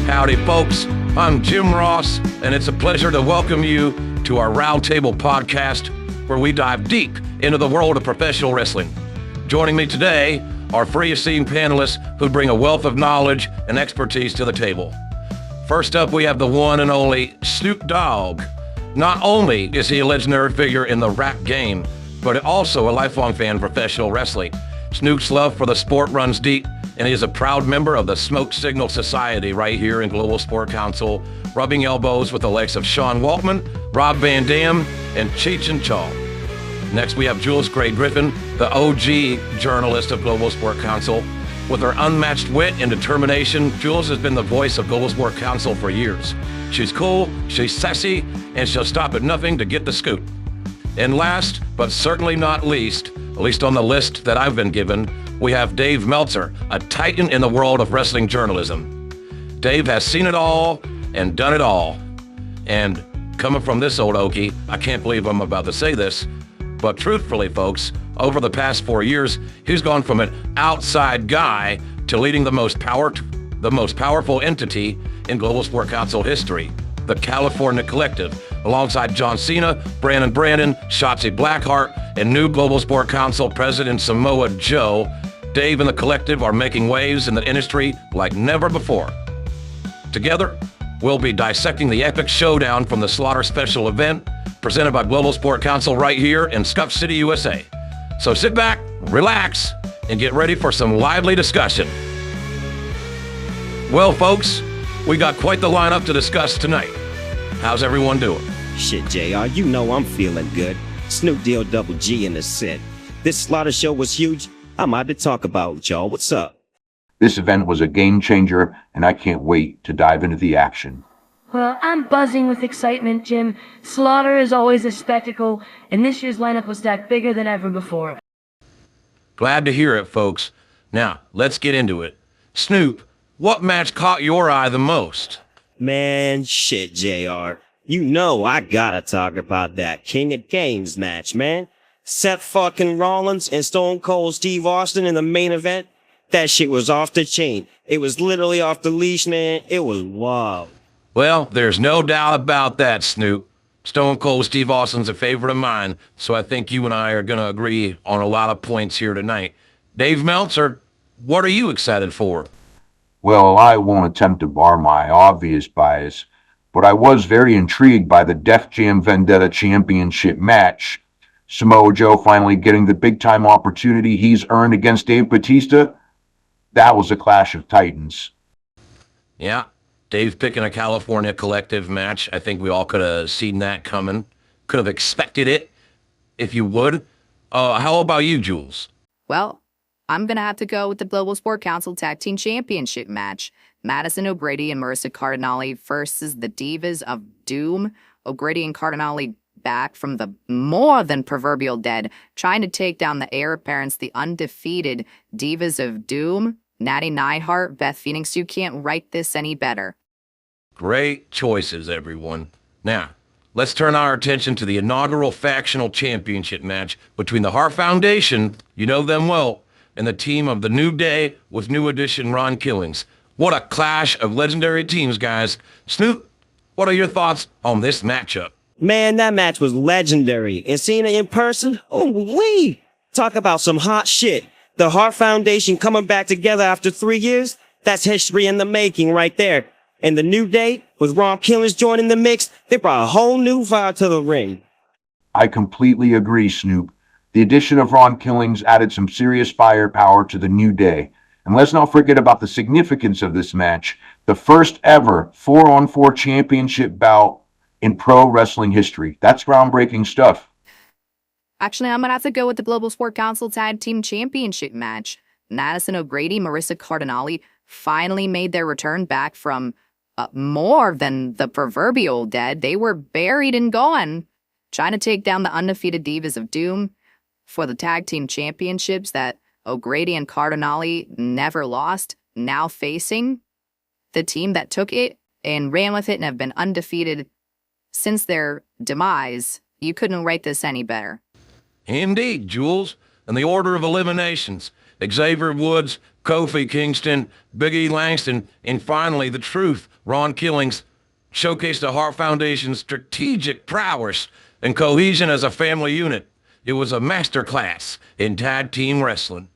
Howdy, folks. I'm Jim Ross, and it's a pleasure to welcome you to our Roundtable podcast, where we dive deep into the world of professional wrestling. Joining me today are three esteemed panelists who bring a wealth of knowledge and expertise to the table. First up, we have the one and only Snoop Dogg. Not only is he a legendary figure in the rap game, but also a lifelong fan of professional wrestling. Snoop's love for the sport runs deep, and he is a proud member of the Smoke Signal Society right here in Global Sport Council, rubbing elbows with the likes of Sean Waltman, Rob Van Dam, and Cheech and Chong. Next, we have Jules Grey-Griffin, the OG journalist of Global Sport Council. With her unmatched wit and determination, Jules has been the voice of Global Sport Council for years. She's cool, she's sassy, and she'll stop at nothing to get the scoop. And last, but certainly not least, at least on the list that I've been given, we have Dave Meltzer, a titan in the world of wrestling journalism. Dave has seen it all and done it all. And coming from this old Okie, I can't believe I'm about to say this, but truthfully, folks, over the past 4 years, he's gone from an outside guy to leading the most powerful entity in Global Sport Council history, the California Collective, alongside John Cena, Brandon, Shotzi Blackheart, and new Global Sport Council President Samoa Joe. Dave and the Collective are making waves in the industry like never before. Together, we'll be dissecting the epic showdown from the Slaughter Special event presented by Global Sport Council right here in Scuff City, USA. So sit back, relax, and get ready for some lively discussion. Well, folks, we got quite the lineup to discuss tonight. How's everyone doing? Shit, JR, you know I'm feeling good. Snoop Deal Double G in the set. This Slaughter show was huge. I'm out to talk about it, y'all. What's up? This event was a game changer, and I can't wait to dive into the action. Well, I'm buzzing with excitement, Jim. Slaughter is always a spectacle, and this year's lineup was stacked bigger than ever before. Glad to hear it, folks. Now, let's get into it. Snoop, what match caught your eye the most? Man, shit, JR. You know I gotta talk about that King of Games match, man. Seth fucking Rollins and Stone Cold Steve Austin in the main event. That shit was off the chain. It was literally off the leash, man. It was wild. Well, there's no doubt about that, Snoop. Stone Cold Steve Austin's a favorite of mine, so I think you and I are going to agree on a lot of points here tonight. Dave Meltzer, what are you excited for? Well, I won't attempt to bar my obvious bias, but I was very intrigued by the Def Jam Vendetta Championship match. Samoa Joe finally getting the big-time opportunity he's earned against Dave Bautista. That was a clash of titans. Yeah, Dave picking a California Collective match. I think we all could have seen that coming. Could have expected it, if you would. How about you, Jules? Well, I'm going to have to go with the Global Sport Council Tag Team Championship match. Madison O'Grady and Marissa Cardinale versus the Divas of Doom. O'Grady and Cardinale back from the more than proverbial dead, trying to take down the heir apparents, the undefeated Divas of Doom. Natty Neidhart, Beth Phoenix, you can't write this any better. Great choices, everyone. Now, let's turn our attention to the inaugural factional championship match between the Hart Foundation, you know them well, and the team of the New Day with new addition Ron Killings. What a clash of legendary teams, guys. Snoop, what are your thoughts on this matchup? Man, that match was legendary. And seeing it in person, oh wee! Talk about some hot shit. The Hart Foundation coming back together after 3 years, that's history in the making right there. And the New Day, with Ron Killings joining the mix, they brought a whole new vibe to the ring. I completely agree, Snoop. The addition of Ron Killings added some serious firepower to the New Day. And let's not forget about the significance of this match, the first ever 4-on-4 championship bout in pro wrestling history. That's groundbreaking stuff. Actually, I'm going to have to go with the Global Sport Council Tag Team Championship match. Madison O'Grady, Marissa Cardinale finally made their return back from more than the proverbial dead. They were buried and gone, trying to take down the undefeated Divas of Doom for the Tag Team Championships that O'Grady and Cardinale never lost, now facing the team that took it and ran with it and have been undefeated since their demise. You couldn't write this any better. Indeed, Jules. And the order of eliminations. Xavier Woods, Kofi Kingston, Big E Langston, and finally the truth, Ron Killings, showcased the Hart Foundation's strategic prowess and cohesion as a family unit. It was a masterclass in tag team wrestling.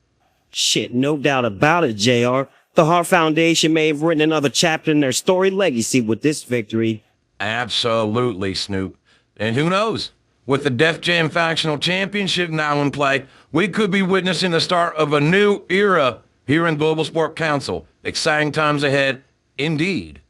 Shit, no doubt about it, JR. The Hart Foundation may have written another chapter in their story legacy with this victory. Absolutely, Snoop. And who knows? With the Def Jam Factional Championship now in play, we could be witnessing the start of a new era here in Global Sport Council. Exciting times ahead, indeed.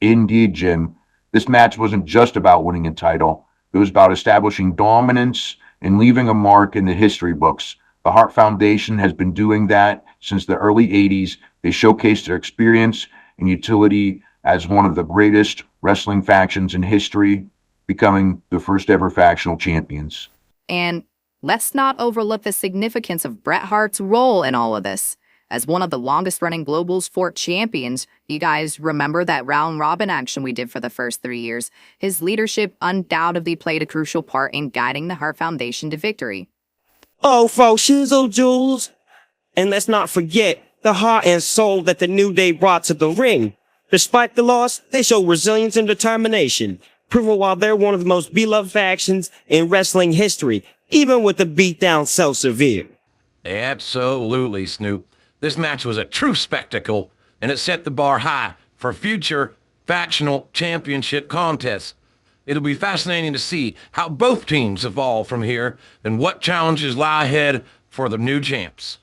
Indeed, Jim. This match wasn't just about winning a title. It was about establishing dominance and leaving a mark in the history books. The Hart Foundation has been doing that since the early 80s. They showcased their experience and utility as one of the greatest wrestling factions in history, becoming the first ever factional champions. And let's not overlook the significance of Bret Hart's role in all of this. As one of the longest-running Global Sport champions, you guys remember that round-robin action we did for the first 3 years? His leadership undoubtedly played a crucial part in guiding the Hart Foundation to victory. Oh, for shizzle, Jules. And let's not forget the heart and soul that the New Day brought to the ring. Despite the loss, they showed resilience and determination, proving while they're one of the most beloved factions in wrestling history, even with the beatdown so severe. Absolutely, Snoop. This match was a true spectacle, and it set the bar high for future factional championship contests. It'll be fascinating to see how both teams evolve from here and what challenges lie ahead for the new champs.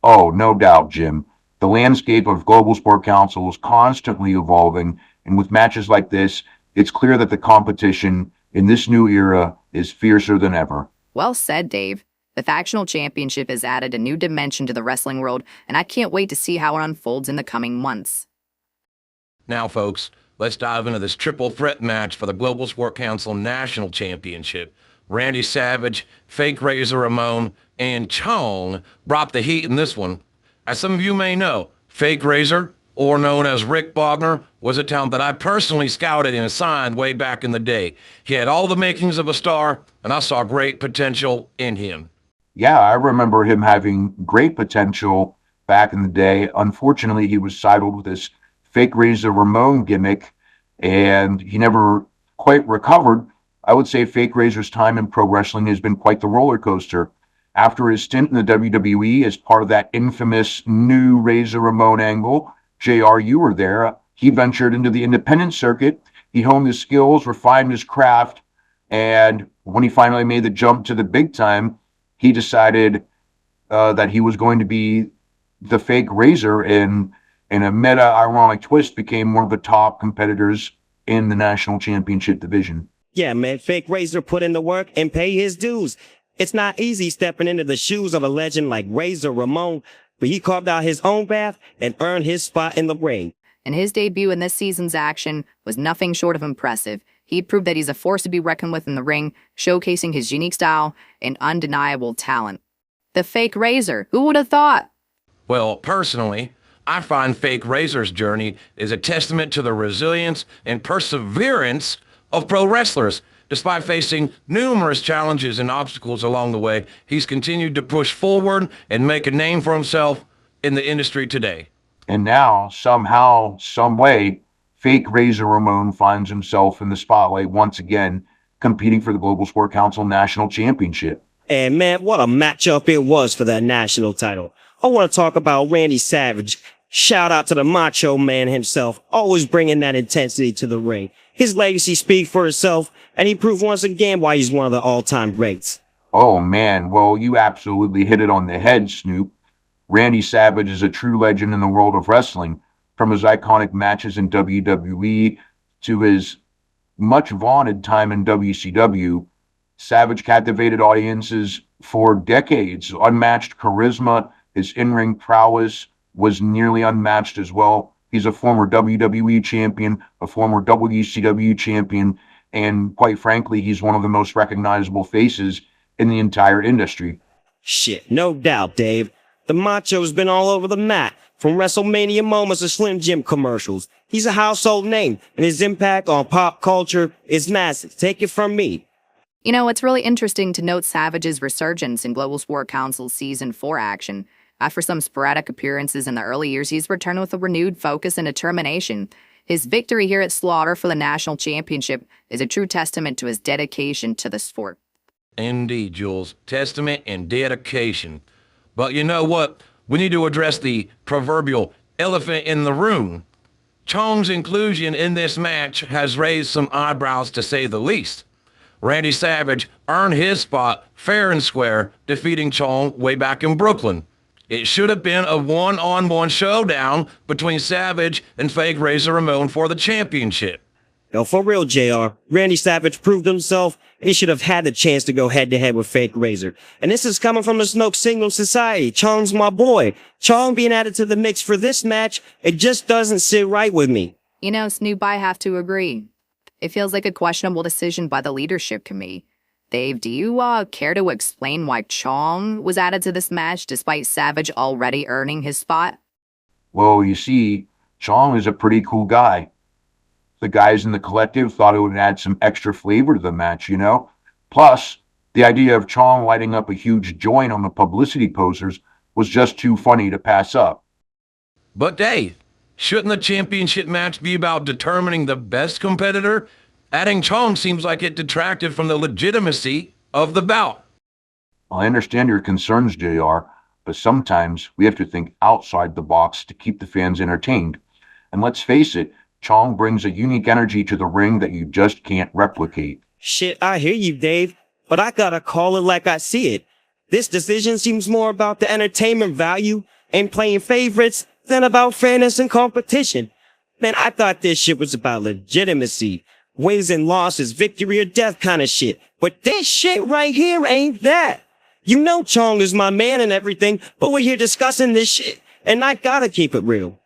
Oh, no doubt, Jim. The landscape of Global Sport Council is constantly evolving, and with matches like this, it's clear that the competition in this new era is fiercer than ever. Well said, Dave. The Factional Championship has added a new dimension to the wrestling world, and I can't wait to see how it unfolds in the coming months. Now, folks, let's dive into this triple threat match for the Global Sport Council National Championship. Randy Savage, Fake Razor Ramon, and Chong brought the heat in this one. As some of you may know, Fake Razor, or known as Rick Bogner, was a talent that I personally scouted and assigned way back in the day. He had all the makings of a star, and I saw great potential in him. Yeah, I remember him having great potential back in the day. Unfortunately, he was saddled with this Fake Razor Ramon gimmick, and he never quite recovered. I would say Fake Razor's time in pro wrestling has been quite the roller coaster. After his stint in the WWE as part of that infamous new Razor Ramon angle, JR, you were there. He ventured into the independent circuit. He honed his skills, refined his craft, and when he finally made the jump to the big time, he decided that he was going to be the Fake Razor, and in a meta-ironic twist, became one of the top competitors in the national championship division. Yeah, man, Fake Razor put in the work and pay his dues. It's not easy stepping into the shoes of a legend like Razor Ramon, but he carved out his own path and earned his spot in the ring. And his debut in this season's action was nothing short of impressive. He proved that he's a force to be reckoned with in the ring, showcasing his unique style and undeniable talent. The Fake Razor, who would have thought? Well, personally, I find Fake Razor's journey is a testament to the resilience and perseverance of pro wrestlers. Despite facing numerous challenges and obstacles along the way, he's continued to push forward and make a name for himself in the industry today. And now, somehow, some way, Fake Razor Ramon finds himself in the spotlight once again, competing for the Global Sport Council National Championship. And man, what a matchup it was for that national title. I want to talk about Randy Savage. Shout out to the Macho Man himself, always bringing that intensity to the ring. His legacy speaks for itself, and he proved once again why he's one of the all-time greats. Oh man, well, you absolutely hit it on the head, Snoop. Randy Savage is a true legend in the world of wrestling. From his iconic matches in WWE to his much vaunted time in WCW, Savage captivated audiences for decades. Unmatched charisma, his in-ring prowess was nearly unmatched as well. He's a former WWE champion, a former WCW champion, and quite frankly, he's one of the most recognizable faces in the entire industry. Shit, no doubt, Dave. The Macho's been all over the map, from WrestleMania moments to Slim Jim commercials. He's a household name, and his impact on pop culture is massive. Take it from me. You know, it's really interesting to note Savage's resurgence in Global Sport Council Season 4 action. After some sporadic appearances in the early years, he's returned with a renewed focus and determination. His victory here at Slaughter for the national championship is a true testament to his dedication to the sport. Indeed, Jules. Testament and dedication. But you know what? We need to address the proverbial elephant in the room. Chong's inclusion in this match has raised some eyebrows, to say the least. Randy Savage earned his spot fair and square, defeating Chong way back in Brooklyn. It should have been a one-on-one showdown between Savage and Fake Razor Ramon for the championship. Yo, for real, JR. Randy Savage proved himself. He should have had the chance to go head-to-head with Fake Razor. And this is coming from the Snoke Signal Society. Chong's my boy. Chong being added to the mix for this match, it just doesn't sit right with me. You know, Snoop, I have to agree. It feels like a questionable decision by the leadership committee. Dave, do you care to explain why Chong was added to this match despite Savage already earning his spot? Well, you see, Chong is a pretty cool guy. The guys in the collective thought it would add some extra flavor to the match, you know? Plus, the idea of Chong lighting up a huge joint on the publicity posters was just too funny to pass up. But Dave, shouldn't the championship match be about determining the best competitor? Adding Chong seems like it detracted from the legitimacy of the bout. I understand your concerns, JR, but sometimes we have to think outside the box to keep the fans entertained. And let's face it, Chong brings a unique energy to the ring that you just can't replicate. Shit, I hear you, Dave, but I gotta call it like I see it. This decision seems more about the entertainment value and playing favorites than about fairness and competition. Man, I thought this shit was about legitimacy. Wins and losses, victory or death kind of shit. But this shit right here ain't that. You know Chong is my man and everything, but we're here discussing this shit, and I gotta keep it real.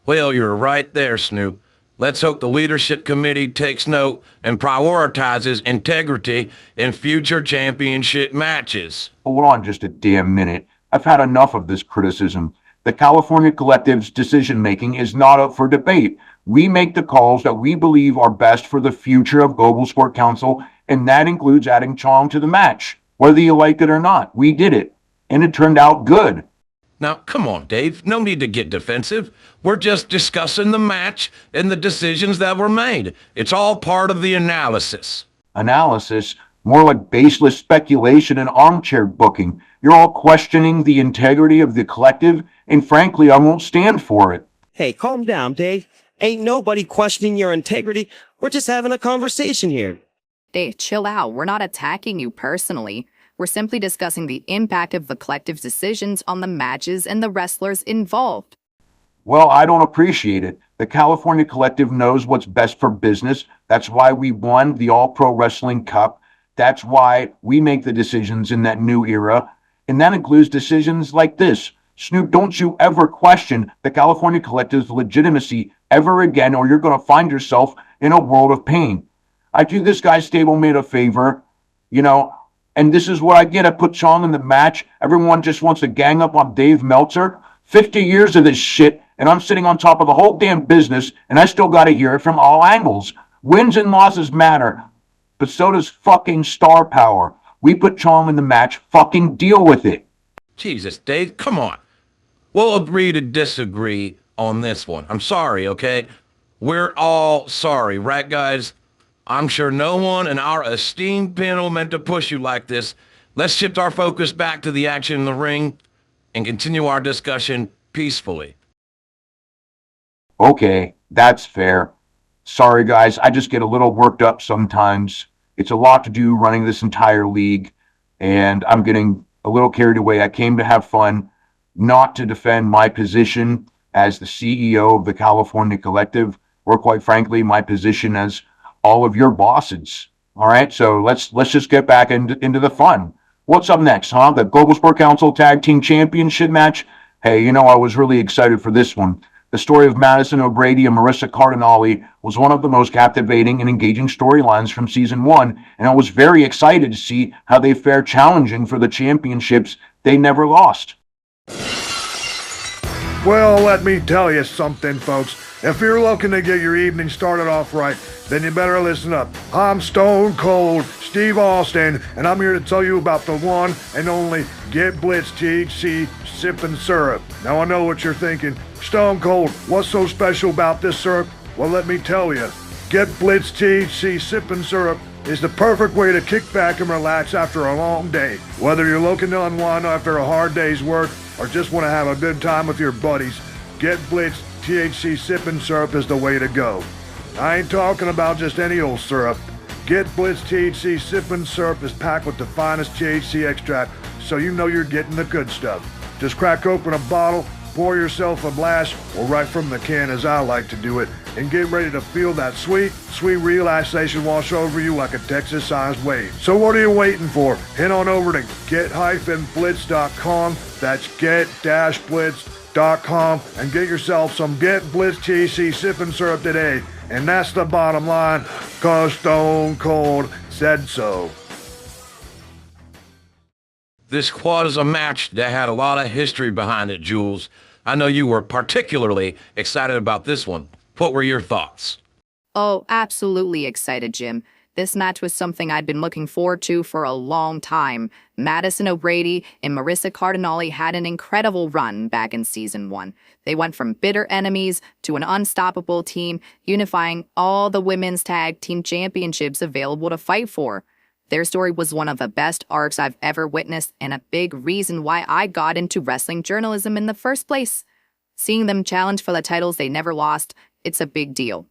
Well, you're right there, Snoop. Let's hope the leadership committee takes note and prioritizes integrity in future championship matches. Hold on just a damn minute. I've had enough of this criticism. The California Collective's decision-making is not up for debate. We make the calls that we believe are best for the future of Global Sport Council, and that includes adding Chong to the match. Whether you like it or not, we did it. And it turned out good. Now, come on, Dave. No need to get defensive. We're just discussing the match and the decisions that were made. It's all part of the analysis. Analysis? More like baseless speculation and armchair booking. You're all questioning the integrity of the collective, and frankly, I won't stand for it. Hey, calm down, Dave. Ain't nobody questioning your integrity. We're just having a conversation here. Dave, chill out. We're not attacking you personally. We're simply discussing the impact of the collective's decisions on the matches and the wrestlers involved. Well, I don't appreciate it. The California Collective knows what's best for business. That's why we won the All-Pro Wrestling Cup. That's why we make the decisions in that new era. And that includes decisions like this. Snoop, don't you ever question the California Collective's legitimacy ever again, or you're going to find yourself in a world of pain. I do this guy's stablemate a favor, you know, and this is what I get. I put Chong in the match. Everyone just wants to gang up on Dave Meltzer. 50 years of this shit, and I'm sitting on top of the whole damn business, and I still got to hear it from all angles. Wins and losses matter, but so does fucking star power. We put Chong in the match. Fucking deal with it. Jesus, Dave, come on. We'll agree to disagree on this one. I'm sorry, okay? We're all sorry, right, guys? I'm sure no one in our esteemed panel meant to push you like this. Let's shift our focus back to the action in the ring and continue our discussion peacefully. Okay, that's fair. Sorry, guys, I just get a little worked up sometimes. It's a lot to do running this entire league, and I'm getting a little carried away. I came to have fun, not to defend my position as the CEO of the California Collective, or quite frankly, my position as all of your bosses. All right, so let's just get back into the fun. What's up next, huh? The Global Sport Council Tag Team Championship match? Hey, you know, I was really excited for this one. The story of Madison O'Grady and Marissa Cardinale was one of the most captivating and engaging storylines from Season 1, and I was very excited to see how they fare challenging for the championships they never lost. Well, let me tell you something, folks. If you're looking to get your evening started off right, then you better listen up. I'm Stone Cold Steve Austin, and I'm here to tell you about the one and only Get Blitz THC Sippin' Syrup. Now I know what you're thinking. Stone Cold, what's so special about this syrup? Well, let me tell you. Get Blitz THC Sippin' Syrup is the perfect way to kick back and relax after a long day. Whether you're looking to unwind after a hard day's work or just want to have a good time with your buddies, Get Blitz THC Sippin' Syrup is the way to go. I ain't talking about just any old syrup. Get Blitz THC Sippin' Syrup is packed with the finest THC extract, so you know you're getting the good stuff. Just crack open a bottle, pour yourself a blast, or right from the can as I like to do it, and get ready to feel that sweet, sweet relaxation wash over you like a Texas-sized wave. So what are you waiting for? Head on over to get-blitz.com. That's get-blitz.com and get yourself some Get Blitz THC Sippin' Syrup today. And that's the bottom line, 'cause Stone Cold said so. This was a match that had a lot of history behind it, Jules. I know you were particularly excited about this one. What were your thoughts? Oh, absolutely excited, Jim. This match was something I'd been looking forward to for a long time. Madison O'Grady and Marissa Cardinale had an incredible run back in Season 1. They went from bitter enemies to an unstoppable team, unifying all the women's tag team championships available to fight for. Their story was one of the best arcs I've ever witnessed and a big reason why I got into wrestling journalism in the first place. Seeing them challenge for the titles they never lost, it's a big deal.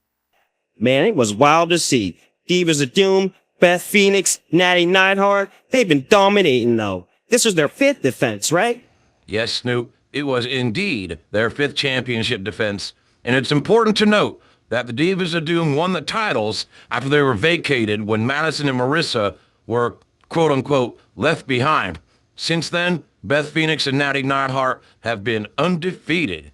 Man, it was wild to see. Divas of Doom, Beth Phoenix, Natty Neidhart, they've been dominating though. This was their 5th defense, right? Yes, Snoop, it was indeed their 5th championship defense, and it's important to note that the Divas of Doom won the titles after they were vacated when Madison and Marissa were, quote-unquote, left behind. Since then, Beth Phoenix and Natty Neidhart have been undefeated.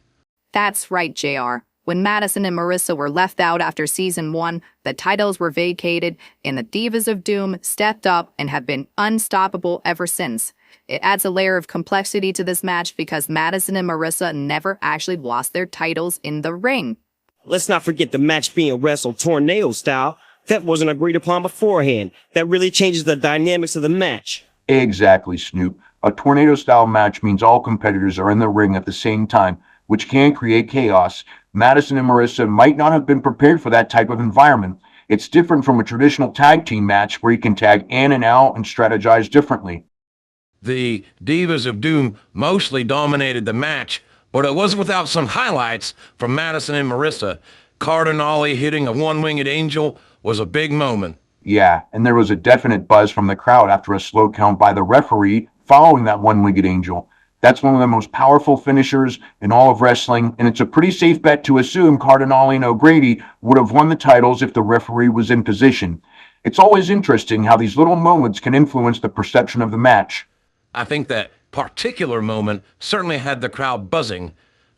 That's right, JR. When Madison and Marissa were left out after Season 1, the titles were vacated, and the Divas of Doom stepped up and have been unstoppable ever since. It adds a layer of complexity to this match because Madison and Marissa never actually lost their titles in the ring. Let's not forget the match being wrestled tornado style. That wasn't agreed upon beforehand. That really changes the dynamics of the match. Exactly, Snoop. A tornado-style match means all competitors are in the ring at the same time, which can create chaos. Madison and Marissa might not have been prepared for that type of environment. It's different from a traditional tag team match where you can tag in and out and strategize differently. The Divas of Doom mostly dominated the match, but it wasn't without some highlights from Madison and Marissa. Cardinale hitting a one-winged angel was a big moment. Yeah, and there was a definite buzz from the crowd after a slow count by the referee following that one-winged angel. That's one of the most powerful finishers in all of wrestling, and it's a pretty safe bet to assume Cardinale and O'Grady would have won the titles if the referee was in position. It's always interesting how these little moments can influence the perception of the match. I think that particular moment certainly had the crowd buzzing.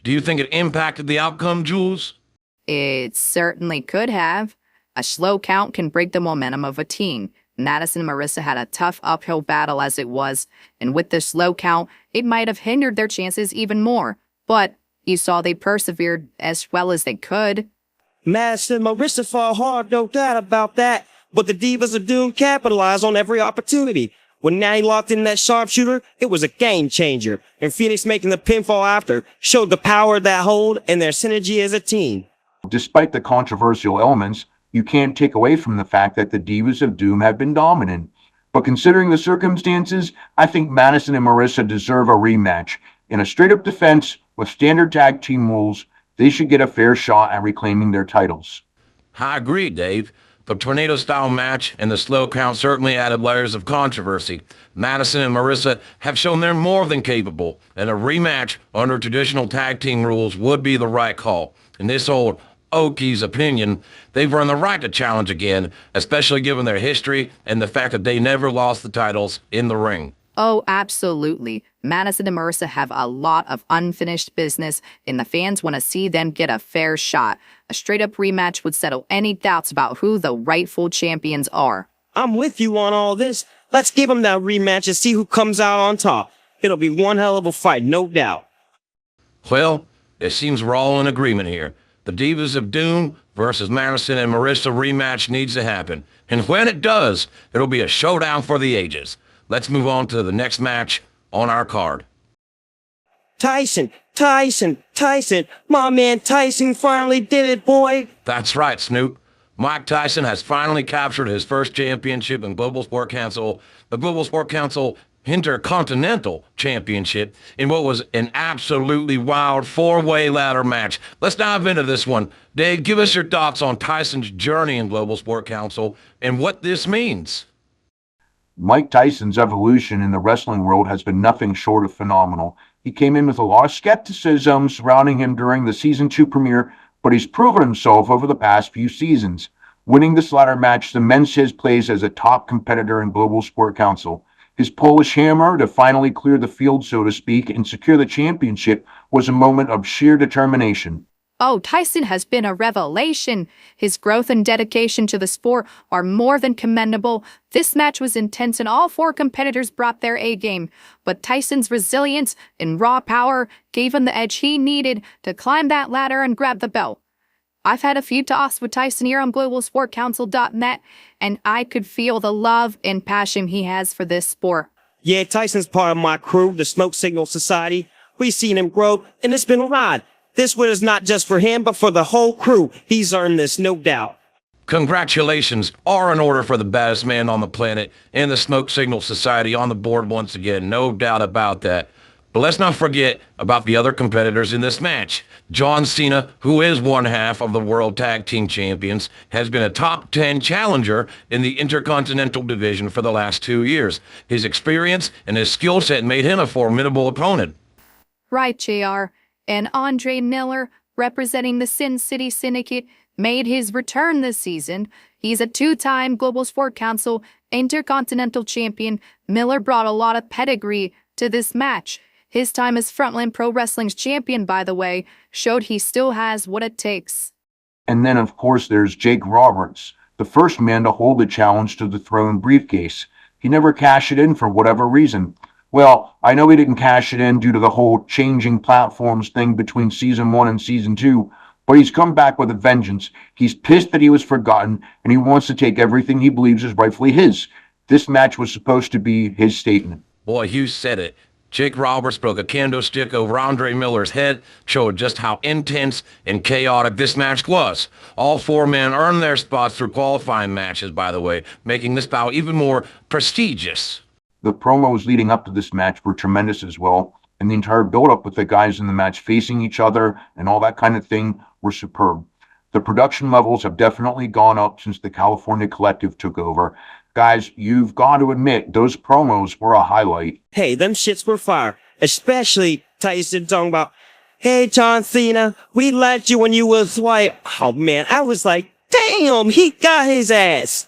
Do you think it impacted the outcome, Jules? It certainly could have. A slow count can break the momentum of a team. Madison and Marissa had a tough uphill battle as it was, and with the slow count, it might have hindered their chances even more. But you saw they persevered as well as they could. Madison and Marissa fought hard, no doubt about that. But the Divas of Doom capitalized on every opportunity. When Natty locked in that sharpshooter, it was a game changer. And Phoenix making the pinfall after showed the power of that hold and their synergy as a team. Despite the controversial elements, you can't take away from the fact that the Divas of Doom have been dominant. But considering the circumstances, I think Madison and Marissa deserve a rematch. In a straight-up defense with standard tag team rules, they should get a fair shot at reclaiming their titles. I agree, Dave. The tornado-style match and the slow count certainly added layers of controversy. Madison and Marissa have shown they're more than capable, and a rematch under traditional tag team rules would be the right call. In this old Oki's opinion, they've earned the right to challenge again, especially given their history and the fact that they never lost the titles in the ring. Oh, absolutely. Madison and Marissa have a lot of unfinished business, and the fans want to see them get a fair shot. A straight-up rematch would settle any doubts about who the rightful champions are. I'm with you on all this. Let's give them that rematch and see who comes out on top. It'll be one hell of a fight, no doubt. Well, It seems we're all in agreement here. The Divas of Doom versus Madison and Marissa rematch needs to happen. And when it does, it'll be a showdown for the ages. Let's move on to the next match on our card. Tyson. My man Tyson finally did it, boy. That's right, Snoop. Mike Tyson has finally captured his first championship in Global Sport Council, the Global Sport Council Intercontinental Championship, in what was an absolutely wild four-way ladder match. Let's dive into this one. Dave, give us your thoughts on Tyson's journey in Global Sport Council and what this means. Mike Tyson's evolution in the wrestling world has been nothing short of phenomenal. He came in with a lot of skepticism surrounding him during the Season 2 premiere, but he's proven himself over the past few seasons. Winning this ladder match cements his place as a top competitor in Global Sport Council. His Polish hammer to finally clear the field, so to speak, and secure the championship was a moment of sheer determination. Oh, Tyson has been a revelation. His growth and dedication to the sport are more than commendable. This match was intense and all four competitors brought their A-game. But Tyson's resilience and raw power gave him the edge he needed to climb that ladder and grab the belt. I've had a few talks with Tyson here on GlobalSportCouncil.net, and I could feel the love and passion he has for this sport. Yeah, Tyson's part of my crew, the Smoke Signal Society. We've seen him grow, and it's been a ride. This one is not just for him, but for the whole crew. He's earned this, no doubt. Congratulations are in order for the baddest man on the planet and the Smoke Signal Society on the board once again, no doubt about that. But let's not forget about the other competitors in this match. John Cena, who is one half of the World Tag Team Champions, has been a top 10 challenger in the Intercontinental Division for the last 2 years. His experience and his skill set made him a formidable opponent. Right, JR. And Andre Miller, representing the Sin City Syndicate, made his return this season. He's a two-time Global Sport Council Intercontinental Champion. Miller brought a lot of pedigree to this match. His time as Frontline Pro Wrestling's champion, by the way, showed he still has what it takes. And then, of course, there's Jake Roberts, the first man to hold the challenge to the throne briefcase. He never cashed it in for whatever reason. Well, I know he didn't cash it in due to the whole changing platforms thing between Season 1 and Season 2, but he's come back with a vengeance. He's pissed that he was forgotten, and he wants to take everything he believes is rightfully his. This match was supposed to be his statement. Boy, you said it. Jake Roberts broke a kendo stick over Andre Miller's head, showed just how intense and chaotic this match was. All four men earned their spots through qualifying matches, by the way, making this bout even more prestigious. The promos leading up to this match were tremendous as well, and the entire build-up with the guys in the match facing each other and all that kind of thing were superb. The production levels have definitely gone up since the California Collective took over. Guys, you've got to admit, those promos were a highlight. Hey, them shits were fire. Especially Tyson talking about, hey, John Cena, we liked you when you was white. Oh, man, I was like, damn, he got his ass.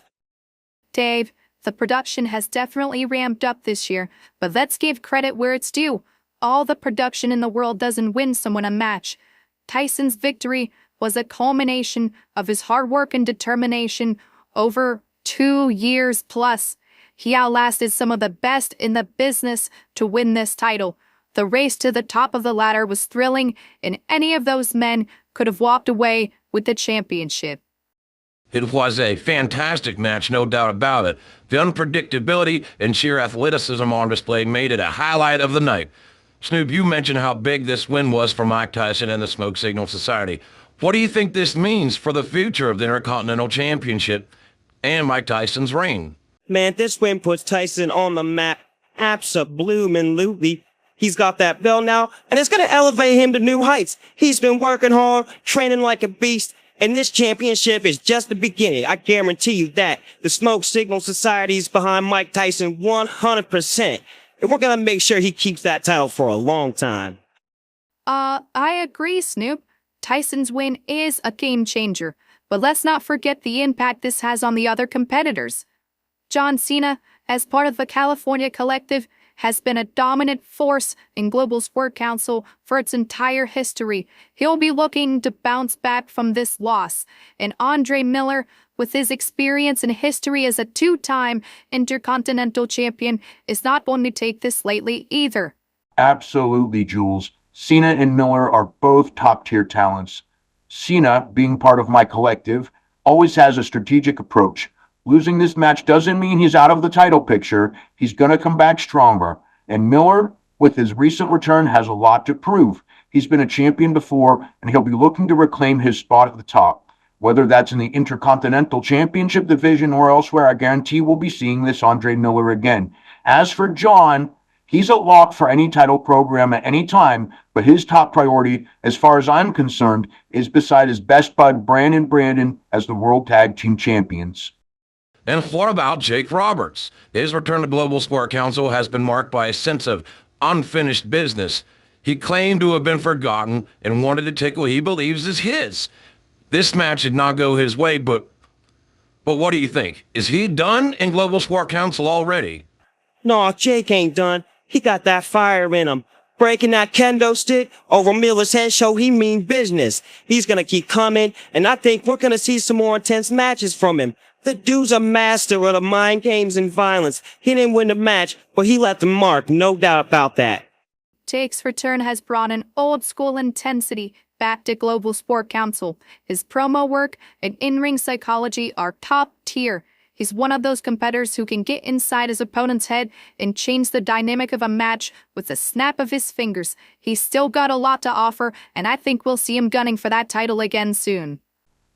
Dave, the production has definitely ramped up this year, but let's give credit where it's due. All the production in the world doesn't win someone a match. Tyson's victory was a culmination of his hard work and determination over 2 years plus. He outlasted some of the best in the business to win this title. The race to the top of the ladder was thrilling, and any of those men could have walked away with the championship. It was a fantastic match, no doubt about it. The unpredictability and sheer athleticism on display made it a highlight of the night. Snoop, you mentioned how big this win was for Mike Tyson and the Smoke Signal Society. What do you think this means for the future of the Intercontinental Championship and Mike Tyson's reign? Man, this win puts Tyson on the map. Abso-bloomin'-lutely. He's got that belt now, and it's gonna elevate him to new heights. He's been working hard, training like a beast, and this championship is just the beginning. I guarantee you that. The Smoke Signal Society is behind Mike Tyson 100%. And we're gonna make sure he keeps that title for a long time. I agree, Snoop. Tyson's win is a game changer, but let's not forget the impact this has on the other competitors. John Cena, as part of the California Collective, has been a dominant force in Global Sport Council for its entire history. He'll be looking to bounce back from this loss. And Andre Miller, with his experience and history as a two-time Intercontinental Champion, is not going to take this lightly either. Absolutely, Jules. Cena and Miller are both top-tier talents. Cena, being part of my collective, always has a strategic approach. Losing this match doesn't mean he's out of the title picture. He's going to come back stronger. And Miller, with his recent return, has a lot to prove. He's been a champion before, and he'll be looking to reclaim his spot at the top. Whether that's in the Intercontinental Championship division or elsewhere, I guarantee we'll be seeing this Andre Miller again. As for John, he's a lock for any title program at any time, but his top priority, as far as I'm concerned, is beside his best bud Brandon as the World Tag Team Champions. And what about Jake Roberts? His return to Global Sport Council has been marked by a sense of unfinished business. He claimed to have been forgotten and wanted to take what he believes is his. This match did not go his way, but what do you think? Is he done in Global Sport Council already? No, Jake ain't done. He got that fire in him. Breaking that kendo stick over Miller's head show he mean business. He's gonna keep coming, and I think we're gonna see some more intense matches from him. The dude's a master of the mind games and violence. He didn't win the match, but he left a mark, no doubt about that. Jake's return has brought an old-school intensity back to Global Sport Council. His promo work and in-ring psychology are top tier. He's one of those competitors who can get inside his opponent's head and change the dynamic of a match with a snap of his fingers. He's still got a lot to offer, and I think we'll see him gunning for that title again soon.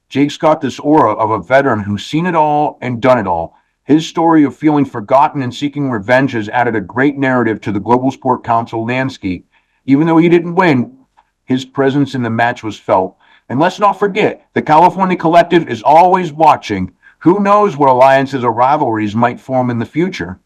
Jake's got this aura of a veteran who's seen it all and done it all. His story of feeling forgotten and seeking revenge has added a great narrative to the Global Sport Council landscape. Even though he didn't win, his presence in the match was felt. And let's not forget, the California Collective is always watching. Who knows what alliances or rivalries might form in the future?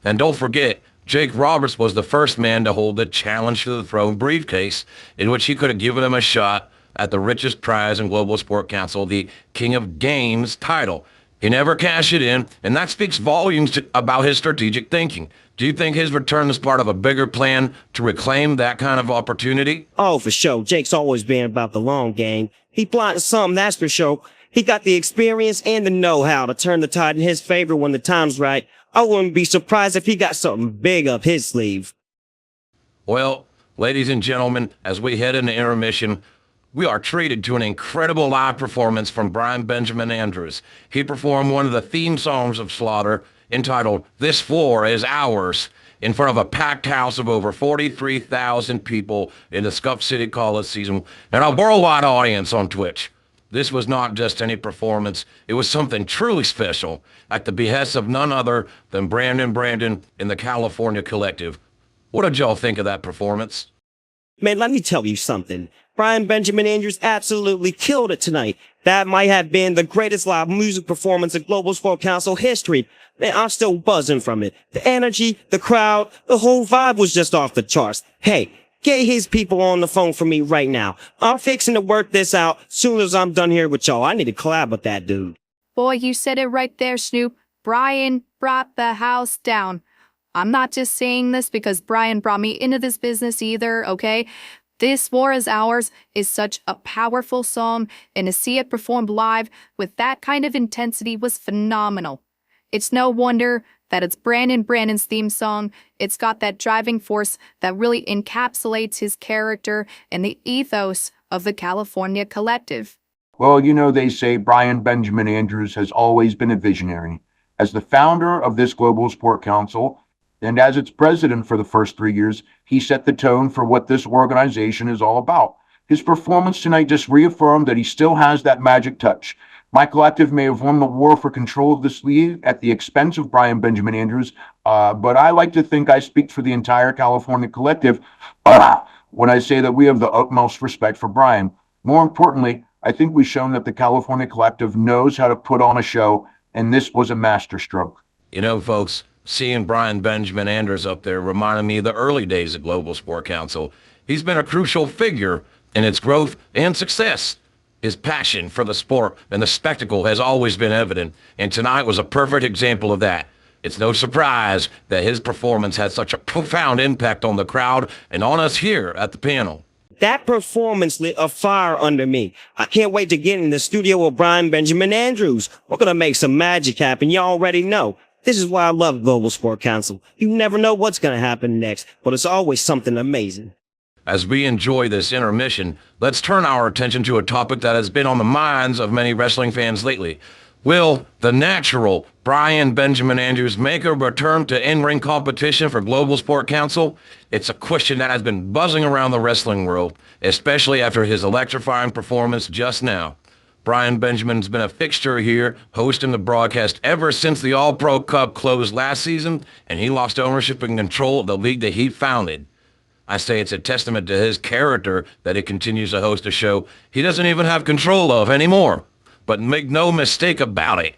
And don't forget, Jake Roberts was the first man to hold the Challenge to the Throne briefcase, in which he could have given him a shot at the richest prize in Global Sport Council, the King of Games title. He never cashed it in, and that speaks volumes about his strategic thinking. Do you think his return is part of a bigger plan to reclaim that kind of opportunity? Oh, for sure. Jake's always been about the long game. He plotted something, that's for sure. He got the experience and the know-how to turn the tide in his favor when the time's right. I wouldn't be surprised if he got something big up his sleeve. Well, ladies and gentlemen, as we head into intermission, we are treated to an incredible live performance from Brian Benjamin Andrews. He performed one of the theme songs of Slaughter, entitled "This Floor Is Ours," in front of a packed house of over 43,000 people in the Scuff City Coliseum and a worldwide audience on Twitch. This was not just any performance, it was something truly special, at the behest of none other than Brandon in the California Collective. What did y'all think of that performance? Man, let me tell you something. Brian Benjamin Andrews absolutely killed it tonight. That might have been the greatest live music performance in Global Sport Council history. Man, I'm still buzzing from it. The energy, the crowd, the whole vibe was just off the charts. Hey, get his people on the phone for me right now. I'm fixing to work this out soon as I'm done here with y'all. I need to collab with that dude. Boy, you said it right there, Snoop. Brian brought the house down. I'm not just saying this because Brian brought me into this business either, okay? This War Is Ours is such a powerful song, and to see it performed live with that kind of intensity was phenomenal. It's no wonder that it's Brandon's theme song. It's got that driving force that really encapsulates his character and the ethos of the California Collective. Well, you know, they say Brian Benjamin Andrews has always been a visionary. As the founder of this Global Sport Council, and as its president for the first 3 years, he set the tone for what this organization is all about. His performance tonight just reaffirmed that he still has that magic touch. My collective may have won the war for control of this league at the expense of Brian Benjamin Andrews, but I like to think I speak for the entire California Collective when I say that we have the utmost respect for Brian. More importantly, I think we've shown that the California Collective knows how to put on a show, and this was a masterstroke. You know, folks, seeing Brian Benjamin Andrews up there reminded me of the early days of Global Sport Council. He's been a crucial figure in its growth and success. His passion for the sport and the spectacle has always been evident, and tonight was a perfect example of that. It's no surprise that his performance had such a profound impact on the crowd and on us here at the panel. That performance lit a fire under me. I can't wait to get in the studio with Brian Benjamin Andrews. We're gonna make some magic happen, you already know. This is why I love Global Sport Council. You never know what's gonna happen next, but it's always something amazing. As we enjoy this intermission, let's turn our attention to a topic that has been on the minds of many wrestling fans lately. Will the natural Brian Benjamin Andrews make a return to in-ring competition for Global Sport Council? It's a question that has been buzzing around the wrestling world, especially after his electrifying performance just now. Brian Benjamin's been a fixture here, hosting the broadcast ever since the All-Pro Cup closed last season, and he lost ownership and control of the league that he founded. I say it's a testament to his character that he continues to host a show he doesn't even have control of anymore. But make no mistake about it,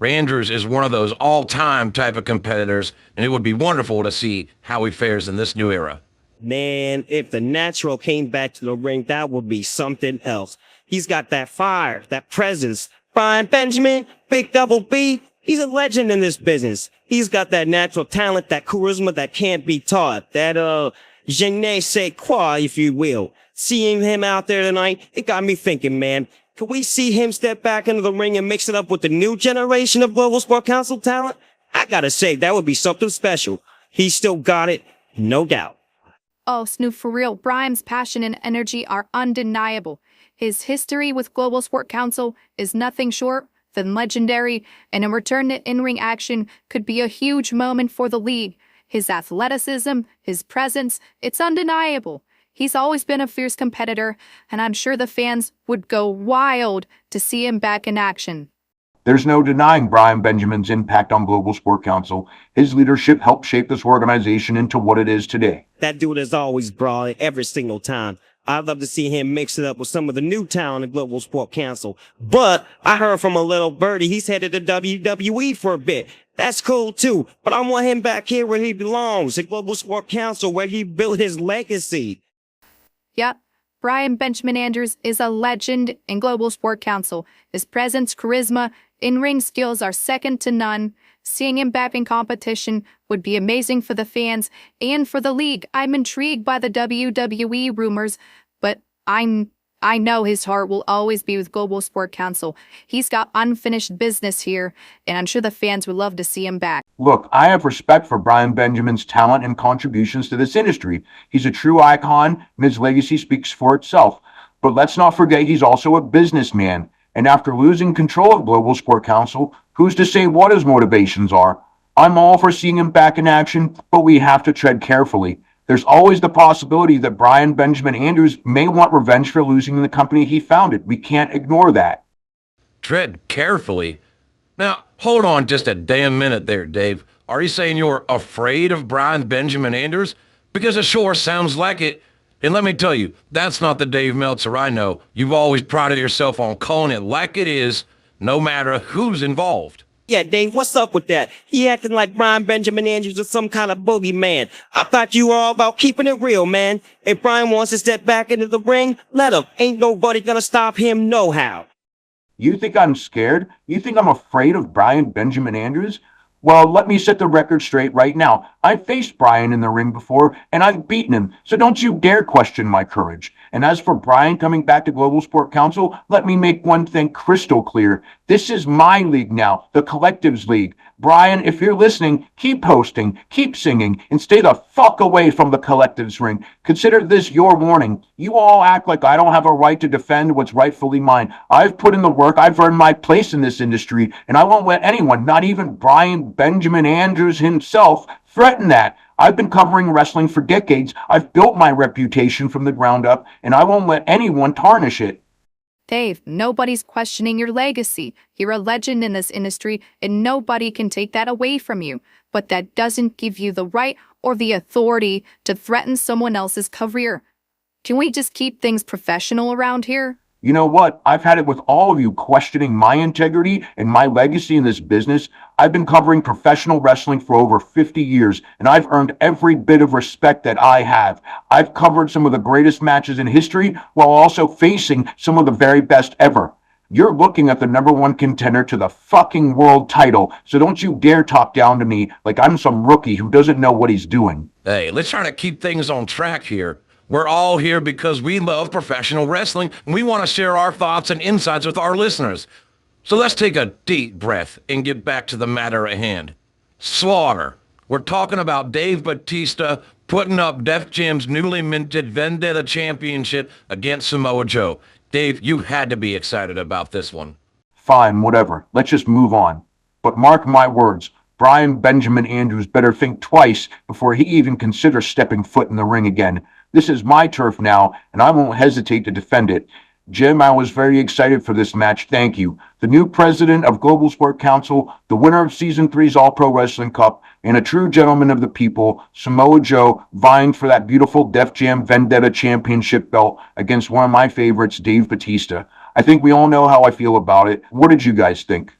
Andrews is one of those all-time type of competitors, and it would be wonderful to see how he fares in this new era. Man, if the natural came back to the ring, that would be something else. He's got that fire, that presence. Brian Benjamin, Big Double B, he's a legend in this business. He's got that natural talent, that charisma that can't be taught, that, je ne sais quoi, if you will. Seeing him out there tonight, it got me thinking, man. Could we see him step back into the ring and mix it up with the new generation of Global Sport Council talent? I gotta say, that would be something special. He still got it, no doubt. Oh, Snoop, for real, Brian's passion and energy are undeniable. His history with Global Sport Council is nothing short than legendary, and a return to in-ring action could be a huge moment for the league. His athleticism, his presence, it's undeniable. He's always been a fierce competitor, and I'm sure the fans would go wild to see him back in action. There's no denying Brian Benjamin's impact on Global Sport Council. His leadership helped shape this organization into what it is today. That dude is always brawling every single time. I'd love to see him mix it up with some of the new talent in Global Sport Council. But I heard from a little birdie he's headed to WWE for a bit. That's cool too. But I want him back here where he belongs, at Global Sport Council, where he built his legacy. Yep, Brian Benjamin Andrews is a legend in Global Sport Council. His presence, charisma, in-ring skills are second to none. Seeing him back in competition would be amazing for the fans and for the league. I'm intrigued by the WWE rumors, but I know his heart will always be with Global Sport Council. He's got unfinished business here, and I'm sure the fans would love to see him back. Look, I have respect for Brian Benjamin's talent and contributions to this industry. He's a true icon, and his legacy speaks for itself. But let's not forget he's also a businessman. And after losing control of Global Sport Council, who's to say what his motivations are? I'm all for seeing him back in action, but we have to tread carefully. There's always the possibility that Brian Benjamin Andrews may want revenge for losing the company he founded. We can't ignore that. Tread carefully. Now, hold on just a damn minute there, Dave. Are you saying you're afraid of Brian Benjamin Andrews? Because it sure sounds like it. And let me tell you, that's not the Dave Meltzer I know. You've always prided yourself on calling it like it is, no matter who's involved. Yeah, Dave, what's up with that? He acting like Brian Benjamin Andrews is some kind of boogeyman. I thought you were all about keeping it real, man. If Brian wants to step back into the ring, let him. Ain't nobody gonna stop him no how. You think I'm scared? You think I'm afraid of Brian Benjamin Andrews? Well, let me set the record straight right now. I've faced Brian in the ring before, and I've beaten him, so don't you dare question my courage. And as for Brian coming back to Global Sport Council, let me make one thing crystal clear. This is my league now, the Collectives League. Brian, if you're listening, keep hosting, keep singing, and stay the fuck away from the Collectives ring. Consider this your warning. You all act like I don't have a right to defend what's rightfully mine. I've put in the work, I've earned my place in this industry, and I won't let anyone, not even Brian Benjamin Andrews himself, threaten that. I've been covering wrestling for decades. I've built my reputation from the ground up, and I won't let anyone tarnish it. Dave, nobody's questioning your legacy. You're a legend in this industry, and nobody can take that away from you. But that doesn't give you the right or the authority to threaten someone else's career. Can we just keep things professional around here? You know what? I've had it with all of you questioning my integrity and my legacy in this business. I've been covering professional wrestling for over 50 years, and I've earned every bit of respect that I have. I've covered some of the greatest matches in history while also facing some of the very best ever. You're looking at the #1 contender to the fucking world title, so don't you dare talk down to me like I'm some rookie who doesn't know what he's doing. Hey, let's try to keep things on track here. We're all here because we love professional wrestling, and we want to share our thoughts and insights with our listeners. So let's take a deep breath and get back to the matter at hand. Slaughter. We're talking about Dave Bautista, putting up Def Jam's newly minted Vendetta Championship against Samoa Joe. Dave, you had to be excited about this one. Fine, whatever. Let's just move on. But mark my words, Brian Benjamin Andrews better think twice before he even considers stepping foot in the ring again. This is my turf now, and I won't hesitate to defend it. Jim, I was very excited for this match. Thank you. The new president of Global Sport Council, the winner of Season 3's All-Pro Wrestling Cup, and a true gentleman of the people, Samoa Joe, vying for that beautiful Def Jam Vendetta Championship belt against one of my favorites, Dave Bautista. I think we all know how I feel about it. What did you guys think?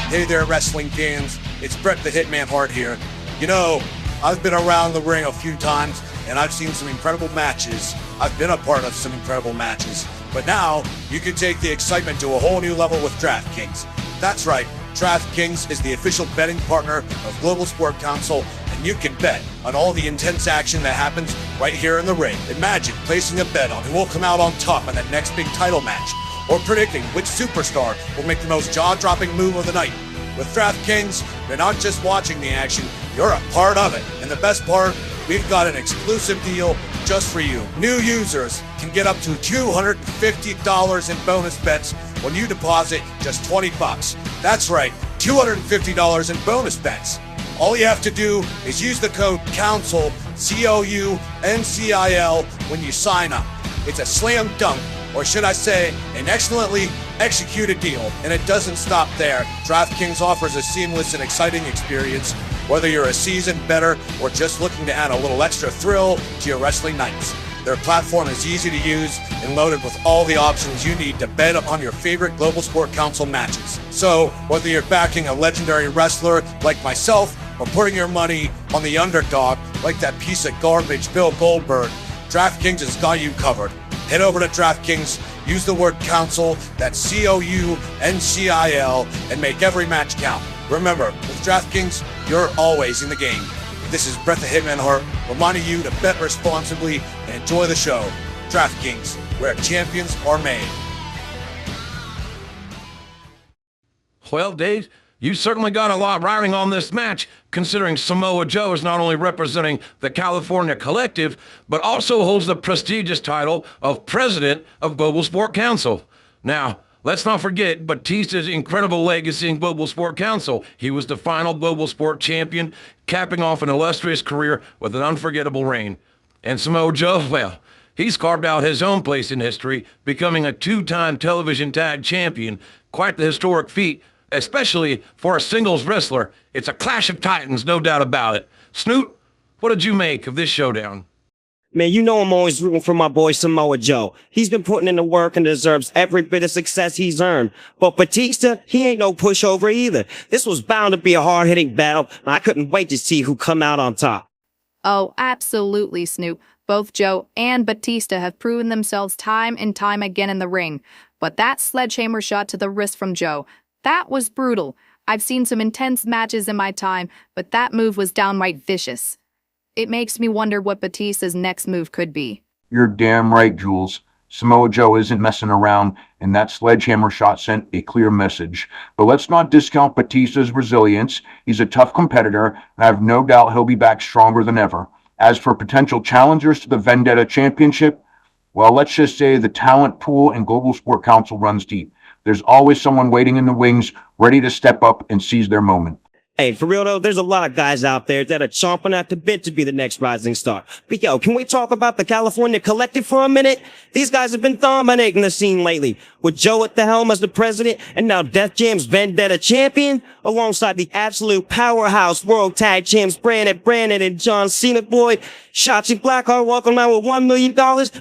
Hey there, wrestling fans. It's Bret the Hitman Hart here. You know, I've been around the ring a few times, and I've seen some incredible matches. I've been a part of some incredible matches. But now, you can take the excitement to a whole new level with DraftKings. That's right, DraftKings is the official betting partner of Global Sport Council, and you can bet on all the intense action that happens right here in the ring. Imagine placing a bet on who will come out on top in that next big title match, or predicting which superstar will make the most jaw-dropping move of the night. With DraftKings, you're not just watching the action, you're a part of it. And the best part, we've got an exclusive deal just for you. New users can get up to $250 in bonus bets when you deposit just $20. That's right, $250 in bonus bets. All you have to do is use the code COUNCIL, COUNCIL, when you sign up. It's a slam dunk, or should I say, an excellently executed deal. And it doesn't stop there. DraftKings offers a seamless and exciting experience, whether you're a seasoned bettor or just looking to add a little extra thrill to your wrestling nights. Their platform is easy to use and loaded with all the options you need to bet on your favorite Global Sport Council matches. So, whether you're backing a legendary wrestler like myself or putting your money on the underdog like that piece of garbage Bill Goldberg, DraftKings has got you covered. Head over to DraftKings, use the word COUNCIL, that's COUNCIL, and make every match count. Remember, with DraftKings, you're always in the game. This is Bret the Hitman Hart, reminding you to bet responsibly and enjoy the show. DraftKings, where champions are made. Well, Dave, you certainly got a lot riding on this match, considering Samoa Joe is not only representing the California Collective, but also holds the prestigious title of President of Global Sport Council. Now, let's not forget Batista's incredible legacy in Global Sport Council. He was the final Global Sport Champion, capping off an illustrious career with an unforgettable reign. And Samoa Joe, well, he's carved out his own place in history, becoming a two-time television tag champion. Quite the historic feat, especially for a singles wrestler. It's a clash of titans, no doubt about it. Snoop, what did you make of this showdown? Man, you know I'm always rooting for my boy Samoa Joe. He's been putting in the work and deserves every bit of success he's earned. But Batista, he ain't no pushover either. This was bound to be a hard-hitting battle, and I couldn't wait to see who come out on top. Oh, absolutely, Snoop. Both Joe and Batista have proven themselves time and time again in the ring. But that sledgehammer shot to the wrist from Joe, that was brutal. I've seen some intense matches in my time, but that move was downright vicious. It makes me wonder what Batista's next move could be. You're damn right, Jules. Samoa Joe isn't messing around, and that sledgehammer shot sent a clear message. But let's not discount Batista's resilience. He's a tough competitor, and I have no doubt he'll be back stronger than ever. As for potential challengers to the Vendetta Championship, well, let's just say the talent pool in Global Sport Council runs deep. There's always someone waiting in the wings, ready to step up and seize their moment. Hey, for real though, there's a lot of guys out there that are chomping at the bit to be the next rising star. But yo, can we talk about the California Collective for a minute? These guys have been dominating the scene lately, with Joe at the helm as the president, and now Def Jam's Vendetta champion, alongside the absolute powerhouse World Tag Champs Brandon and John Cena boy. Shotzi Blackheart walking around with $1 million.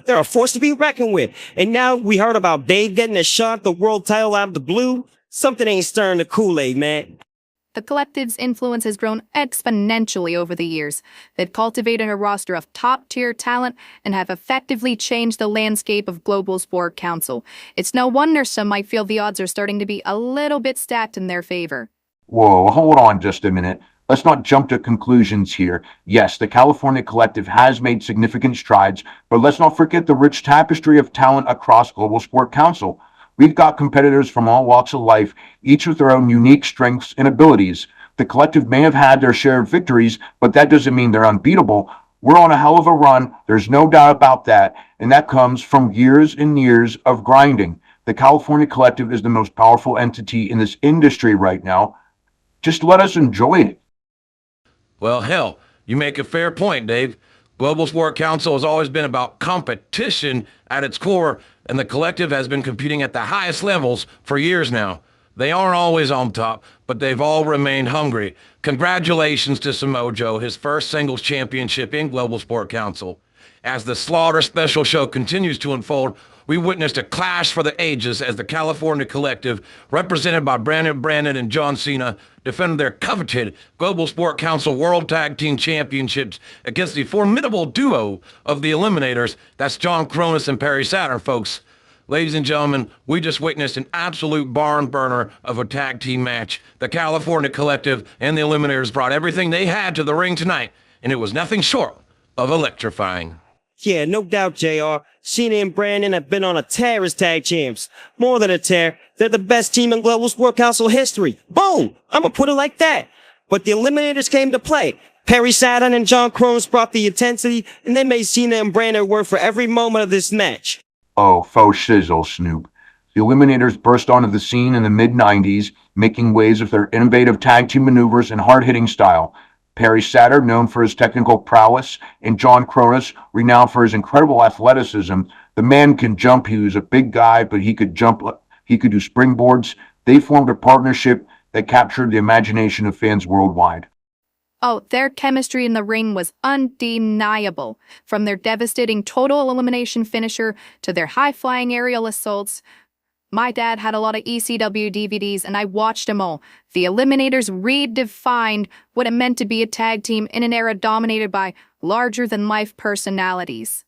They're a force to be reckoned with. And now we heard about Dave getting a shot at the world title out of the blue. Something ain't stirring the Kool-Aid, man. The Collective's influence has grown exponentially over the years. They've cultivated a roster of top-tier talent and have effectively changed the landscape of Global Sport Council. It's no wonder some might feel the odds are starting to be a little bit stacked in their favor. Whoa, hold on just a minute. Let's not jump to conclusions here. Yes, the California Collective has made significant strides, but let's not forget the rich tapestry of talent across Global Sport Council. We've got competitors from all walks of life, each with their own unique strengths and abilities. The Collective may have had their share of victories, but that doesn't mean they're unbeatable. We're on a hell of a run. There's no doubt about that. And that comes from years and years of grinding. The California Collective is the most powerful entity in this industry right now. Just let us enjoy it. Well, hell, you make a fair point, Dave. Global Sport Council has always been about competition at its core, and the Collective has been competing at the highest levels for years now. They aren't always on top, but they've all remained hungry. Congratulations to Samoa Joe, his first singles championship in Global Sport Council. As the Slaughter Special Show continues to unfold, we witnessed a clash for the ages as the California Collective, represented by Brandon and John Cena, defended their coveted Global Sport Council World Tag Team Championships against the formidable duo of the Eliminators. That's John Cronus and Perry Saturn, folks. Ladies and gentlemen, we just witnessed an absolute barn burner of a tag team match. The California Collective and the Eliminators brought everything they had to the ring tonight, and it was nothing short of electrifying. Yeah, no doubt, JR. Cena and Brandon have been on a tear as tag champs. More than a tear, they're the best team in Global Sport Council history. Boom! I'ma put it like that. But the Eliminators came to play. Perry Saturn and John Cronus brought the intensity, and they made Cena and Brandon work for every moment of this match. Oh, faux shizzle, Snoop. The Eliminators burst onto the scene in the mid-90s, making waves with their innovative tag team maneuvers and hard-hitting style. Perry Saturn, known for his technical prowess, and John Cronus, renowned for his incredible athleticism. The man can jump. He was a big guy, but he could jump. He could do springboards. They formed a partnership that captured the imagination of fans worldwide. Oh, their chemistry in the ring was undeniable. From their devastating total elimination finisher to their high-flying aerial assaults. My dad had a lot of ECW DVDs, and I watched them all. The Eliminators redefined what it meant to be a tag team in an era dominated by larger-than-life personalities.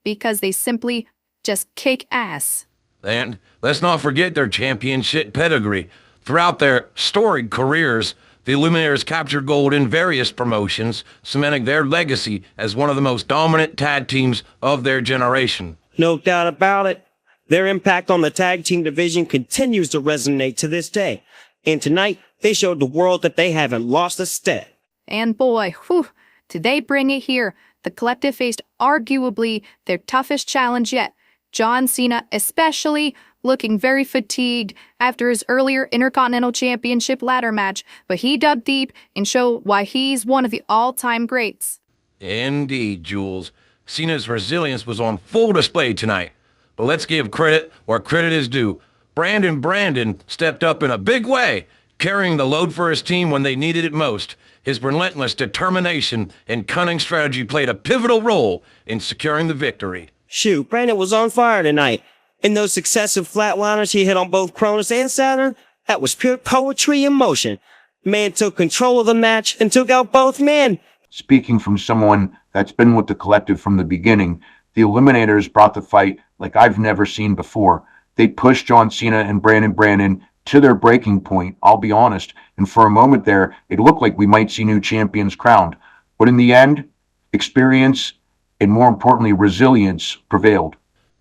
Because they simply just kick ass. And let's not forget their championship pedigree. Throughout their storied careers, the Eliminators captured gold in various promotions, cementing their legacy as one of the most dominant tag teams of their generation. No doubt about it. Their impact on the tag team division continues to resonate to this day. And tonight, they showed the world that they haven't lost a step. And boy, whew, did they bring it here. The Collective faced arguably their toughest challenge yet. John Cena especially looking very fatigued after his earlier Intercontinental Championship ladder match, but he dug deep and showed why he's one of the all-time greats. Indeed, Jules. Cena's resilience was on full display tonight. But let's give credit where credit is due. Brandon stepped up in a big way, carrying the load for his team when they needed it most. His relentless determination and cunning strategy played a pivotal role in securing the victory. Shoot, Brandon was on fire tonight. In those successive flatliners he hit on both Cronus and Saturn, that was pure poetry in motion. Man took control of the match and took out both men. Speaking from someone that's been with the Collective from the beginning, the Eliminators brought the fight like I've never seen before. They pushed John Cena and Brandon to their breaking point, I'll be honest, and for a moment there, it looked like we might see new champions crowned. But in the end, experience and more importantly, resilience prevailed.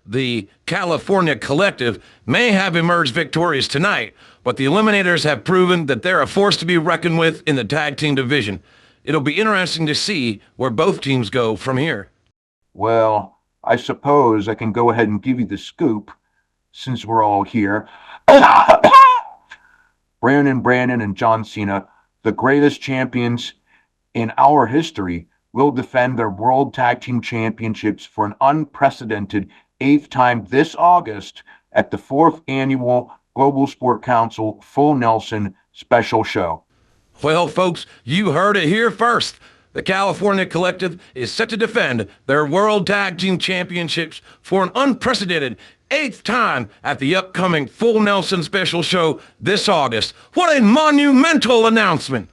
The California Collective may have emerged victorious tonight, but the Eliminators have proven that they're a force to be reckoned with in the tag team division. It'll be interesting to see where both teams go from here. Well, I suppose I can go ahead and give you the scoop, since we're all here. Brandon and John Cena, the greatest champions in our history, will defend their World Tag Team Championships for an unprecedented 8th time this August at the 4th Annual Global Sport Council Full Nelson Special Show. Well, folks, you heard it here first. The California Collective is set to defend their World Tag Team Championships for an unprecedented 8th time at the upcoming Full Nelson Special Show this August. What a monumental announcement!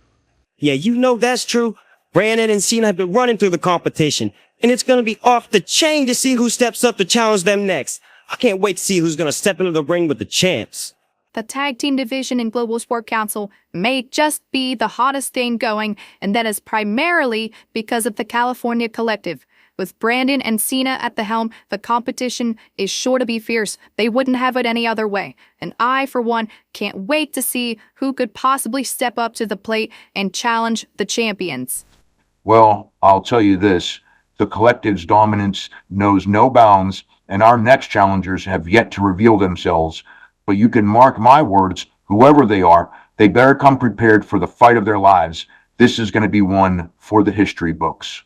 Yeah, you know that's true. Brandon and Cena have been running through the competition, and it's gonna be off the chain to see who steps up to challenge them next. I can't wait to see who's gonna step into the ring with the champs. The tag team division in Global Sport Council may just be the hottest thing going, and that is primarily because of the California Collective. With Brandon and Cena at the helm, the competition is sure to be fierce. They wouldn't have it any other way. And I, for one, can't wait to see who could possibly step up to the plate and challenge the champions. Well, I'll tell you this. The collective's dominance knows no bounds, and our next challengers have yet to reveal themselves. But you can mark my words, whoever they are, they better come prepared for the fight of their lives. This is going to be one for the history books.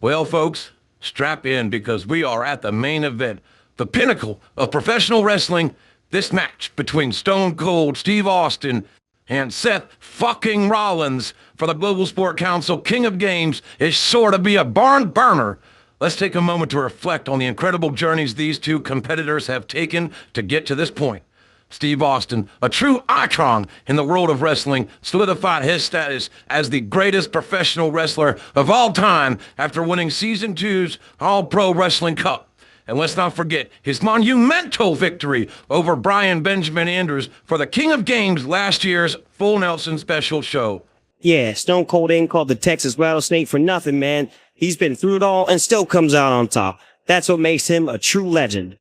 Well, folks, strap in because we are at the main event, the pinnacle of professional wrestling. This match between Stone Cold Steve Austin and Seth fucking Rollins for the Global Sport Council King of Games is sure to be a barn burner. Let's take a moment to reflect on the incredible journeys these two competitors have taken to get to this point. Steve Austin, a true icon in the world of wrestling, solidified his status as the greatest professional wrestler of all time after winning Season 2's All-Pro Wrestling Cup. And let's not forget his monumental victory over Brian Benjamin Andrews for the King of Games last year's Full Nelson special show. Yeah, Stone Cold ain't called the Texas Rattlesnake for nothing, man. He's been through it all and still comes out on top. That's what makes him a true legend.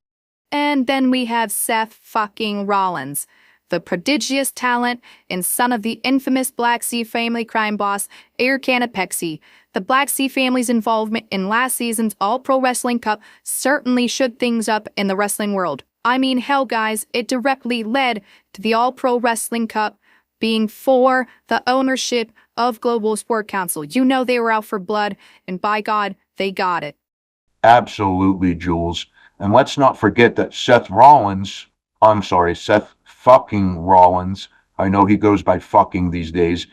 And then we have Seth fucking Rollins, the prodigious talent and son of the infamous Black Sea family crime boss, Air Canapexi. The Black Sea family's involvement in last season's All-Pro Wrestling Cup certainly shook things up in the wrestling world. I mean, hell, guys, it directly led to the All-Pro Wrestling Cup being for the ownership of Global Sport Council. You know they were out for blood, and by God, they got it. Absolutely, Jules. And let's not forget that Seth fucking Rollins, I know he goes by fucking these days,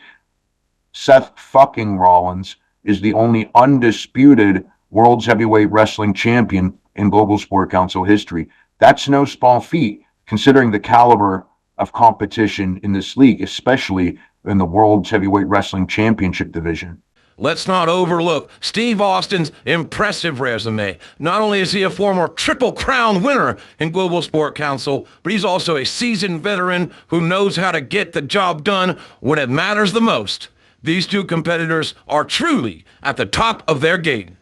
Seth fucking Rollins is the only undisputed World's Heavyweight Wrestling Champion in Global Sport Council history. That's no small feat, considering the caliber of competition in this league, especially in the World's Heavyweight Wrestling Championship division. Let's not overlook Steve Austin's impressive resume. Not only is he a former Triple Crown winner in Global Sport Council, but he's also a seasoned veteran who knows how to get the job done when it matters the most. These two competitors are truly at the top of their game.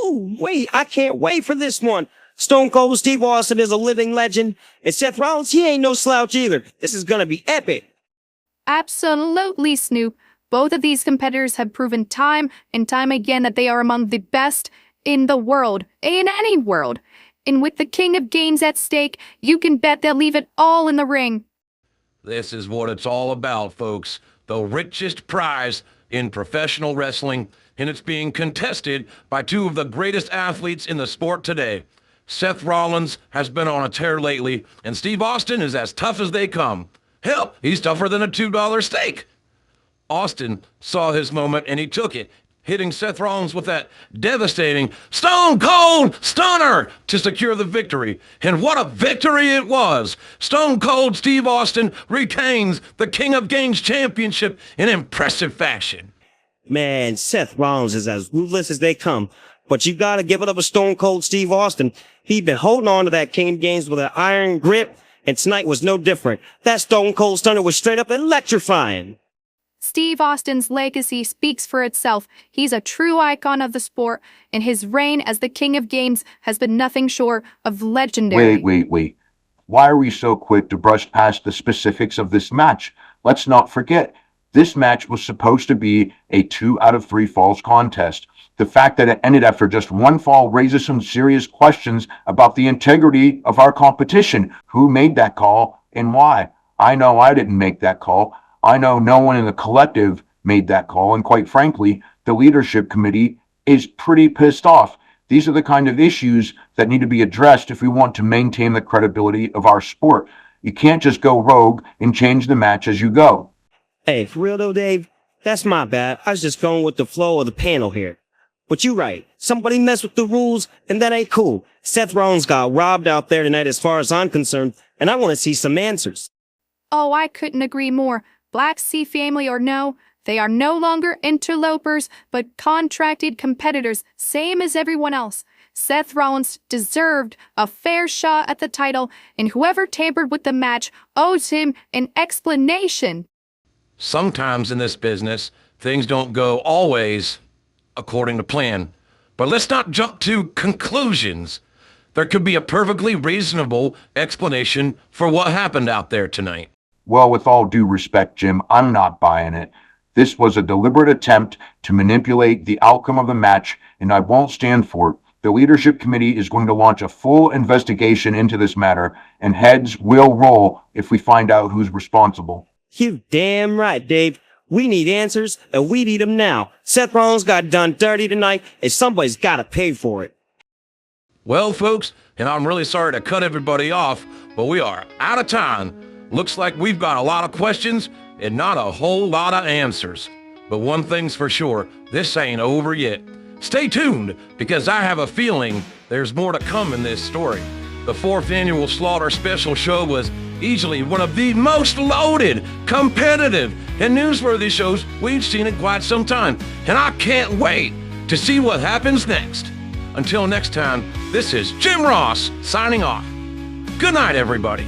Ooh, wait, I can't wait for this one. Stone Cold Steve Austin is a living legend, and Seth Rollins, he ain't no slouch either. This is gonna be epic. Absolutely, Snoop. Both of these competitors have proven time and time again that they are among the best in the world, in any world. And with the King of Games at stake, you can bet they'll leave it all in the ring. This is what it's all about, folks. The richest prize in professional wrestling, and it's being contested by two of the greatest athletes in the sport today. Seth Rollins has been on a tear lately, and Steve Austin is as tough as they come. Hell, he's tougher than a $2 steak. Austin saw his moment and he took it, hitting Seth Rollins with that devastating Stone Cold Stunner to secure the victory. And what a victory it was! Stone Cold Steve Austin retains the King of Games championship in impressive fashion. Man, Seth Rollins is as ruthless as they come. But you gotta give it up to Stone Cold Steve Austin. He'd been holding on to that King of Games with an iron grip, and tonight was no different. That Stone Cold Stunner was straight up electrifying. Steve Austin's legacy speaks for itself. He's a true icon of the sport, and his reign as the King of Games has been nothing short of legendary. Wait. Why are we so quick to brush past the specifics of this match? Let's not forget, this match was supposed to be a 2 out of 3 falls contest. The fact that it ended after just one fall raises some serious questions about the integrity of our competition. Who made that call and why? I know I didn't make that call. I know no one in the collective made that call, and quite frankly, the leadership committee is pretty pissed off. These are the kind of issues that need to be addressed if we want to maintain the credibility of our sport. You can't just go rogue and change the match as you go. Hey, for real though, Dave, that's my bad. I was just going with the flow of the panel here. But you're right. Somebody messed with the rules, and that ain't cool. Seth Rollins got robbed out there tonight as far as I'm concerned, and I want to see some answers. Oh, I couldn't agree more. Black Sea family or no, they are no longer interlopers, but contracted competitors, same as everyone else. Seth Rollins deserved a fair shot at the title, and whoever tampered with the match owes him an explanation. Sometimes in this business, things don't go always according to plan. But let's not jump to conclusions. There could be a perfectly reasonable explanation for what happened out there tonight. Well, with all due respect, Jim, I'm not buying it. This was a deliberate attempt to manipulate the outcome of the match, and I won't stand for it. The leadership committee is going to launch a full investigation into this matter, and heads will roll if we find out who's responsible. You damn right, Dave. We need answers, and we need them now. Seth Rollins got done dirty tonight, and somebody's gotta pay for it. Well, folks, and I'm really sorry to cut everybody off, but we are out of time. Looks like we've got a lot of questions and not a whole lot of answers. But one thing's for sure, this ain't over yet. Stay tuned, because I have a feeling there's more to come in this story. The 4th annual Slaughter Special Show was easily one of the most loaded, competitive, and newsworthy shows we've seen in quite some time. And I can't wait to see what happens next. Until next time, this is Jim Ross signing off. Good night, everybody.